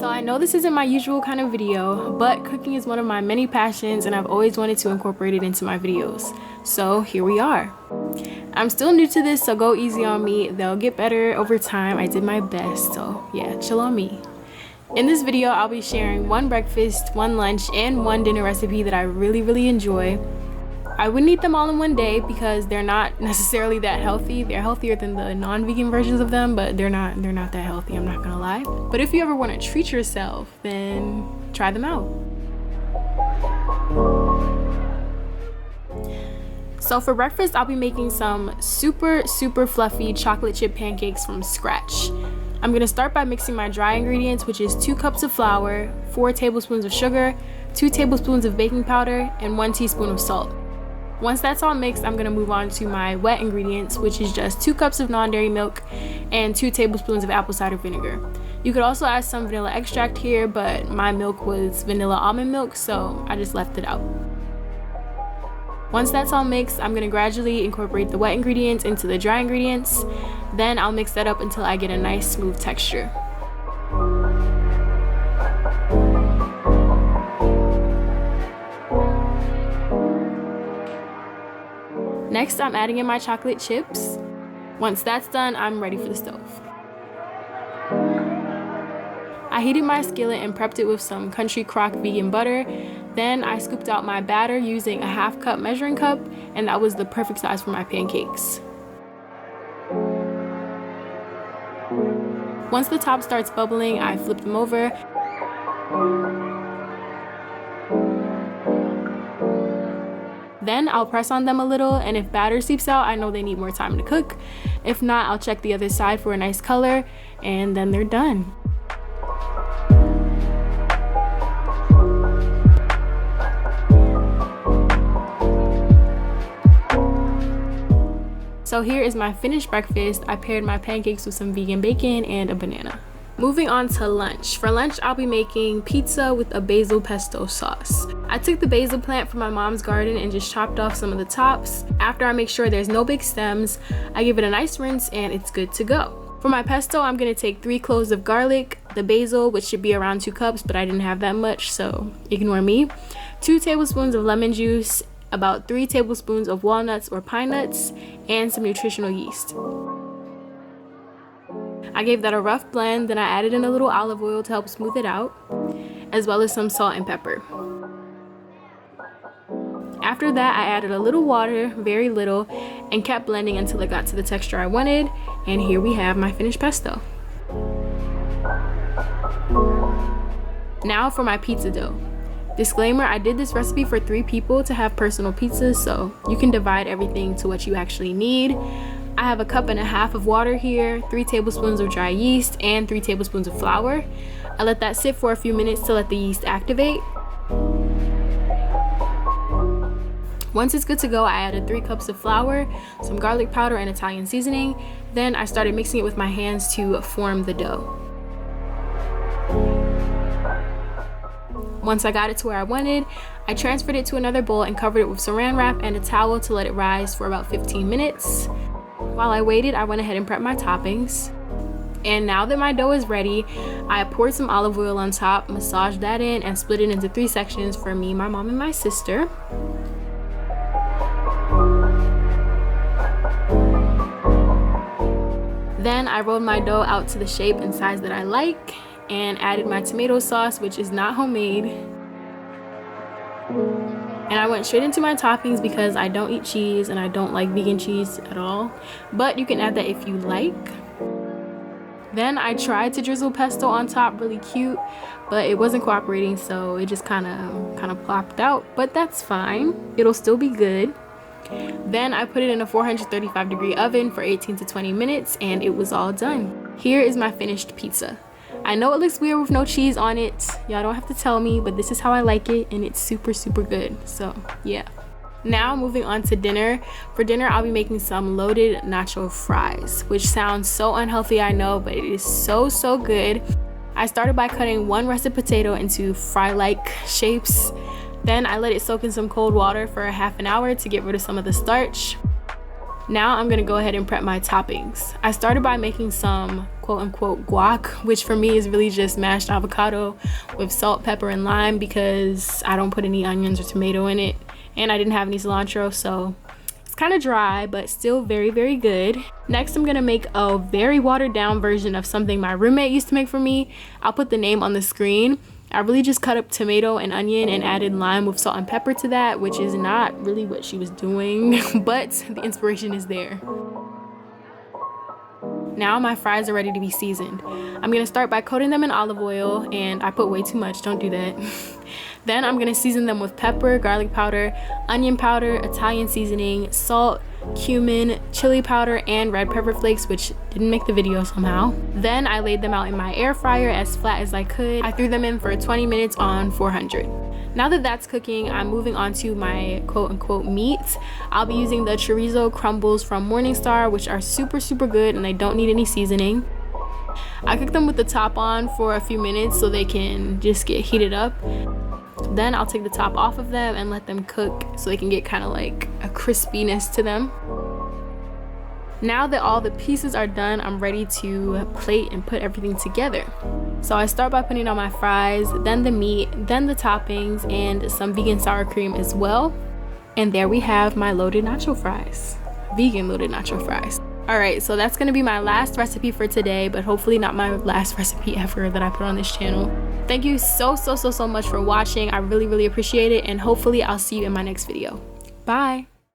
So I know this isn't my usual kind of video, but cooking is one of my many passions and I've always wanted to incorporate it into my videos. So here we are. I'm still new to this, so go easy on me. They'll get better over time. I did my best, so yeah, chill on me. In this video, I'll be sharing one breakfast, one lunch, and one dinner recipe that I really enjoy. I wouldn't eat them all in one day because they're not necessarily that healthy. They're healthier than the non-vegan versions of them, but they're not that healthy, I'm not gonna lie. But if you ever want to treat yourself, then try them out. So for breakfast, I'll be making some super fluffy chocolate chip pancakes from scratch. I'm gonna start by mixing my dry ingredients, which is 2 cups of flour, 4 tablespoons of sugar, 2 tablespoons of baking powder, and 1 teaspoon of salt. Once that's all mixed, I'm gonna move on to my wet ingredients, which is just 2 cups of non-dairy milk and 2 tablespoons of apple cider vinegar. You could also add some vanilla extract here, but my milk was vanilla almond milk, so I just left it out. Once that's all mixed, I'm gonna gradually incorporate the wet ingredients into the dry ingredients. Then I'll mix that up until I get a nice smooth texture. Next, I'm adding in my chocolate chips. Once that's done, I'm ready for the stove. I heated my skillet and prepped it with some Country Crock vegan butter. Then I scooped out my batter using a 1/2 cup measuring cup, and that was the perfect size for my pancakes. Once the top starts bubbling, I flip them over. Then I'll press on them a little, and if batter seeps out, I know they need more time to cook. If not, I'll check the other side for a nice color, and then they're done. So here is my finished breakfast. I paired my pancakes with some vegan bacon and a banana. Moving on to lunch. For lunch, I'll be making pizza with a basil pesto sauce. I took the basil plant from my mom's garden and just chopped off some of the tops. After I make sure there's no big stems, I give it a nice rinse and it's good to go. For my pesto, I'm gonna take 3 cloves of garlic, the basil, which should be around 2 cups, but I didn't have that much, so ignore me. 2 tablespoons of lemon juice, about 3 tablespoons of walnuts or pine nuts, and some nutritional yeast. I gave that a rough blend, then I added in a little olive oil to help smooth it out, as well as some salt and pepper. After that, I added a little water, very little, and kept blending until it got to the texture I wanted, and here we have my finished pesto. Now for my pizza dough. Disclaimer, I did this recipe for 3 people to have personal pizzas, so you can divide everything to what you actually need. I have 1.5 cups of water here, 3 tablespoons of dry yeast, and 3 tablespoons of flour. I let that sit for a few minutes to let the yeast activate. Once it's good to go, I added 3 cups of flour, some garlic powder, and Italian seasoning. Then I started mixing it with my hands to form the dough. Once I got it to where I wanted, I transferred it to another bowl and covered it with saran wrap and a towel to let it rise for about 15 minutes. While I waited, I went ahead and prepped my toppings. And now that my dough is ready, I poured some olive oil on top, massaged that in, and split it into 3 sections for me, my mom, and my sister. Then I rolled my dough out to the shape and size that I like, and added my tomato sauce, which is not homemade. And I went straight into my toppings because I don't eat cheese and I don't like vegan cheese at all, but you can add that if you like. Then I tried to drizzle pesto on top, really cute, but it wasn't cooperating, so it just kind of plopped out, but that's fine. It'll still be good. Then I put it in a 435-degree oven for 18 to 20 minutes, and it was all done. Here is my finished pizza. I know it looks weird with no cheese on it. Y'all don't have to tell me, but this is how I like it, and it's super good. So yeah. Now moving on to dinner. For dinner, I'll be making some loaded nacho fries, which sounds so unhealthy, I know, but it is so good. I started by cutting 1 russet potato into fry-like shapes. Then I let it soak in some cold water for a half an hour to get rid of some of the starch. Now I'm gonna go ahead and prep my toppings. I started by making some quote-unquote guac, which for me is really just mashed avocado with salt, pepper, and lime because I don't put any onions or tomato in it, and I didn't have any cilantro, so it's kind of dry but still very, very good. Next, I'm gonna make a very watered down version of something my roommate used to make for me. I'll put the name on the screen. I really just cut up tomato and onion and added lime with salt and pepper to that, which is not really what she was doing, but the inspiration is there. Now my fries are ready to be seasoned. I'm gonna start by coating them in olive oil, and I put way too much, don't do that. Then I'm gonna season them with pepper, garlic powder, onion powder, Italian seasoning, salt, cumin, chili powder, and red pepper flakes, which didn't make the video somehow. Then I laid them out in my air fryer as flat as I could. I threw them in for 20 minutes on 400. Now that that's cooking, I'm moving on to my quote-unquote meat. I'll be using the chorizo crumbles from Morningstar, which are super, super good and they don't need any seasoning. I cook them with the top on for a few minutes so they can just get heated up. Then I'll take the top off of them and let them cook so they can get kind of like a crispiness to them. Now that all the pieces are done, I'm ready to plate and put everything together. So I start by putting on my fries, then the meat, then the toppings, and some vegan sour cream as well. And there we have my loaded nacho fries. Vegan loaded nacho fries. Alright, so that's gonna be my last recipe for today, but hopefully not my last recipe ever that I put on this channel. Thank you so much for watching. I really, really appreciate it, and hopefully I'll see you in my next video. Bye!